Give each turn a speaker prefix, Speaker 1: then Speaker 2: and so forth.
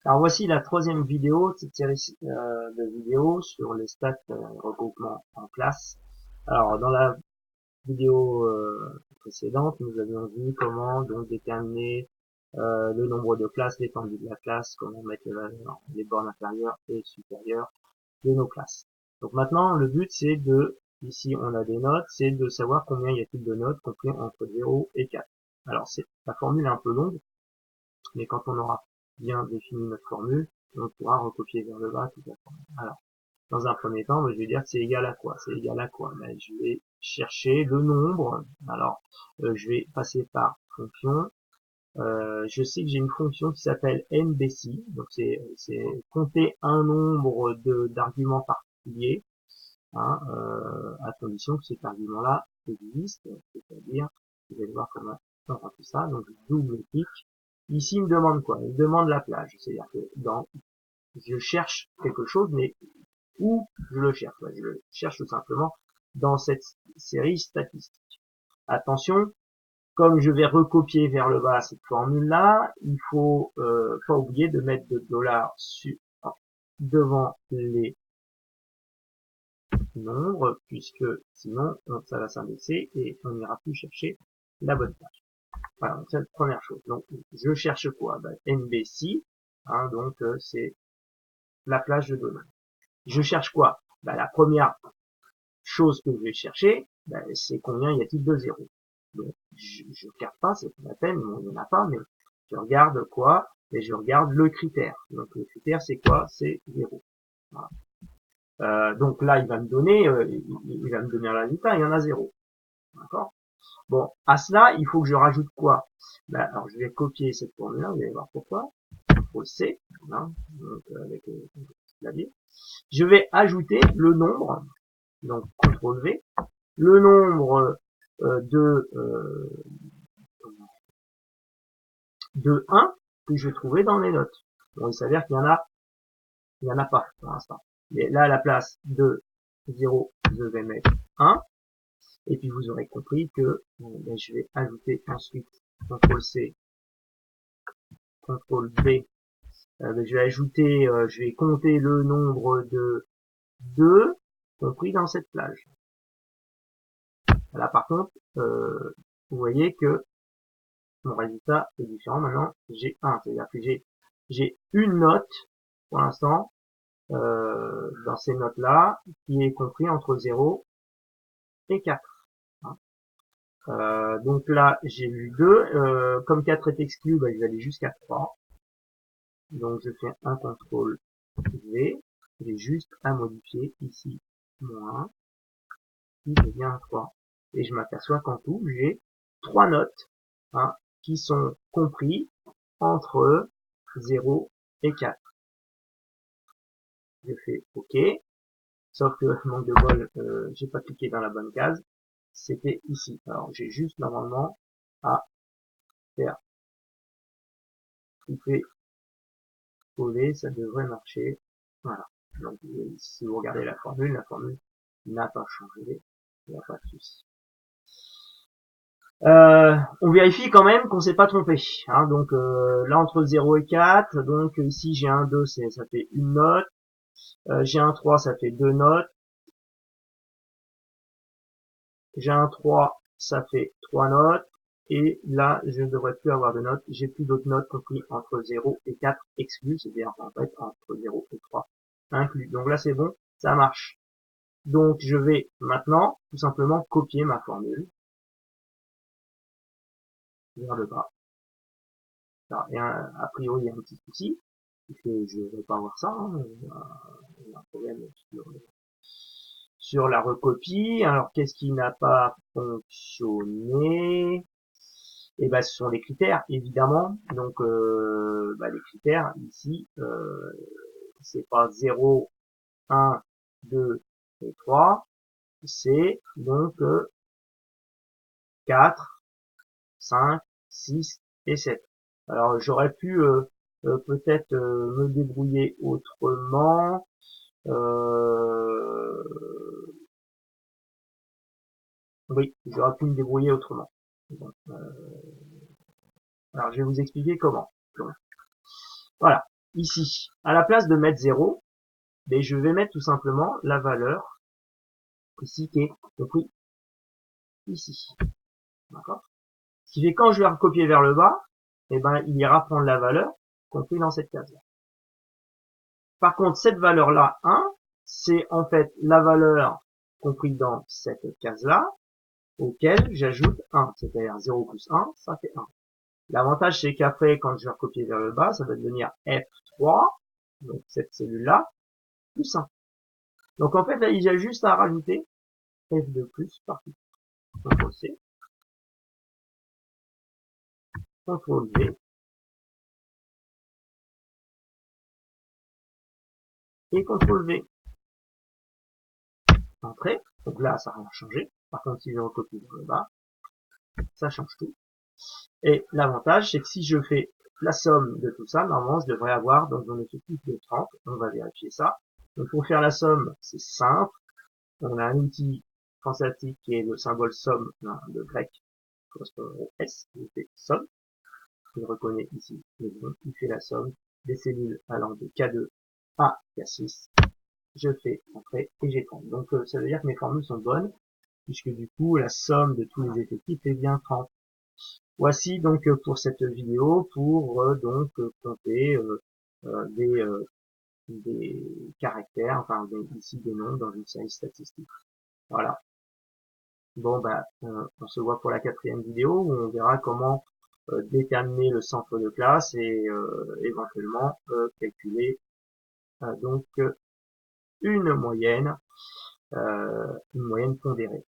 Speaker 1: Alors voici la troisième vidéo de cette série de vidéos sur les stats regroupement en classe. Alors dans la vidéo précédente, nous avions vu comment donc déterminer le nombre de classes, l'étendue de la classe, comment mettre les bornes inférieures et supérieures de nos classes. Donc maintenant, le but c'est de, ici on a des notes, c'est de savoir combien y a-t-il de notes compris entre 0 et 4. Alors c'est la formule est un peu longue, mais quand on aura bien défini notre formule, on pourra recopier vers le bas toute la formule. Alors, dans un premier temps, je vais dire que c'est égal à quoi? C'est égal à quoi? Je vais chercher le nombre. Alors, je vais passer par fonction. Je sais que j'ai une fonction qui s'appelle MBC, donc c'est compter un nombre d'arguments particuliers, hein, à condition que cet argument-là existe, c'est-à-dire, vous allez voir comment on remplit ça, donc double clic. Ici, il me demande quoi? Il me demande la plage, c'est-à-dire que je cherche quelque chose, mais où je le cherche? Je le cherche tout simplement dans cette série statistique. Attention, comme je vais recopier vers le bas cette formule-là, il faut pas oublier de mettre de $ devant les nombres, puisque sinon ça va s'indexer et on n'ira plus chercher la bonne page. Voilà, donc c'est la première chose. Donc je cherche quoi? MBC, hein, donc c'est la plage de données. Je cherche quoi? La première chose que je vais chercher, c'est combien y a-t-il de zéros. Donc je regarde pas, c'est pas la peine, bon, il n'y en a pas, mais je regarde quoi? Et je regarde le critère. Donc le critère c'est quoi? C'est 0. Voilà. Donc là il va me donner, il va me donner un résultat, il y en a 0. D'accord? Bon, à cela, il faut que je rajoute quoi? Alors je vais copier cette formule-là, vous allez voir pourquoi. CTRL C, hein, donc avec le clavier. Je vais ajouter le nombre, donc CTRL V, le nombre de 1 que je vais trouver dans les notes. Bon, il s'avère qu'il y en a pas pour l'instant. Mais là, à la place de 0, je vais mettre 1. Et puis vous aurez compris que je vais ajouter ensuite CTRL C, CTRL V. Je vais ajouter, je vais compter le nombre de 2 compris dans cette plage. Là, par contre, vous voyez que mon résultat est différent. Maintenant, j'ai 1, c'est-à-dire que j'ai une note pour l'instant dans ces notes-là qui est compris entre 0 et 4. Donc là, j'ai eu 2. Comme 4 est exclu, je vais aller jusqu'à 3. Donc je fais un CTRL V. J'ai juste à modifier ici moins 1 qui devient 3. Et je m'aperçois qu'en tout, j'ai 3 notes, hein, qui sont compris entre 0 et 4. Je fais OK. Sauf que, manque de bol, j'ai pas cliqué dans la bonne case. C'était ici. Alors, j'ai juste normalement à faire cliquer, coller, ça devrait marcher. Voilà. Donc, si vous regardez la formule n'a pas changé. Il n'y a pas de souci. On vérifie quand même qu'on s'est pas trompé. Hein, donc là entre 0 et 4, donc ici j'ai un 2, ça fait une note. J'ai un 3, ça fait 2 notes. J'ai un 3, ça fait 3 notes. Et là, je ne devrais plus avoir de notes. J'ai plus d'autres notes compris entre 0 et 4 exclus, c'est-à-dire en fait entre 0 et 3 inclus. Donc là c'est bon, ça marche. Donc je vais maintenant tout simplement copier ma formule vers le bas. Alors, et a priori, il y a un petit souci, puisque je ne vais pas voir ça. Hein, il y a un problème sur la recopie. Alors, qu'est-ce qui n'a pas fonctionné? Eh ben, ce sont les critères, évidemment. Donc, les critères, ici, c'est pas 0, 1, 2 et 3. C'est donc 4, 5, 6 et 7. Alors j'aurais pu peut-être me débrouiller autrement. Oui, j'aurais pu me débrouiller autrement. Bon, alors je vais vous expliquer comment. Voilà. ici, à la place de mettre 0, ben, je vais mettre tout simplement la valeur ici qui est compris ici. D'accord? Ce qui fait que quand je vais recopier vers le bas, eh ben, il ira prendre la valeur compris dans cette case-là. Par contre, cette valeur-là, 1, c'est en fait la valeur comprise dans cette case-là, auquel j'ajoute 1. C'est-à-dire 0 plus 1, ça fait 1. L'avantage, c'est qu'après, quand je vais recopier vers le bas, ça va devenir F3, donc cette cellule-là, plus 1. Donc en fait, là, il y a juste à rajouter F2 plus partout. CTRL C, CTRL V, et CTRL V. Entrée. Donc là, ça n'a rien changé. Par contre, si je recopie vers le bas, ça change tout. Et l'avantage, c'est que si je fais la somme de tout ça, normalement, je devrais avoir donc mon effectif de 30. On va vérifier ça. Donc pour faire la somme, c'est simple. On a un outil transactif qui est le symbole somme de grec, correspondant au S, qui fait somme. Il reconnaît ici les noms, il fait la somme des cellules allant de K2 à K6. Je fais entrer et j'ai 30. Donc ça veut dire que mes formules sont bonnes, puisque du coup la somme de tous les effectifs est bien 30. Voici donc pour cette vidéo pour donc compter des caractères, enfin ici des noms dans une série statistique. Voilà. Bon bah on se voit pour la 4e vidéo où on verra comment déterminer le centre de classe et éventuellement calculer donc une moyenne pondérée.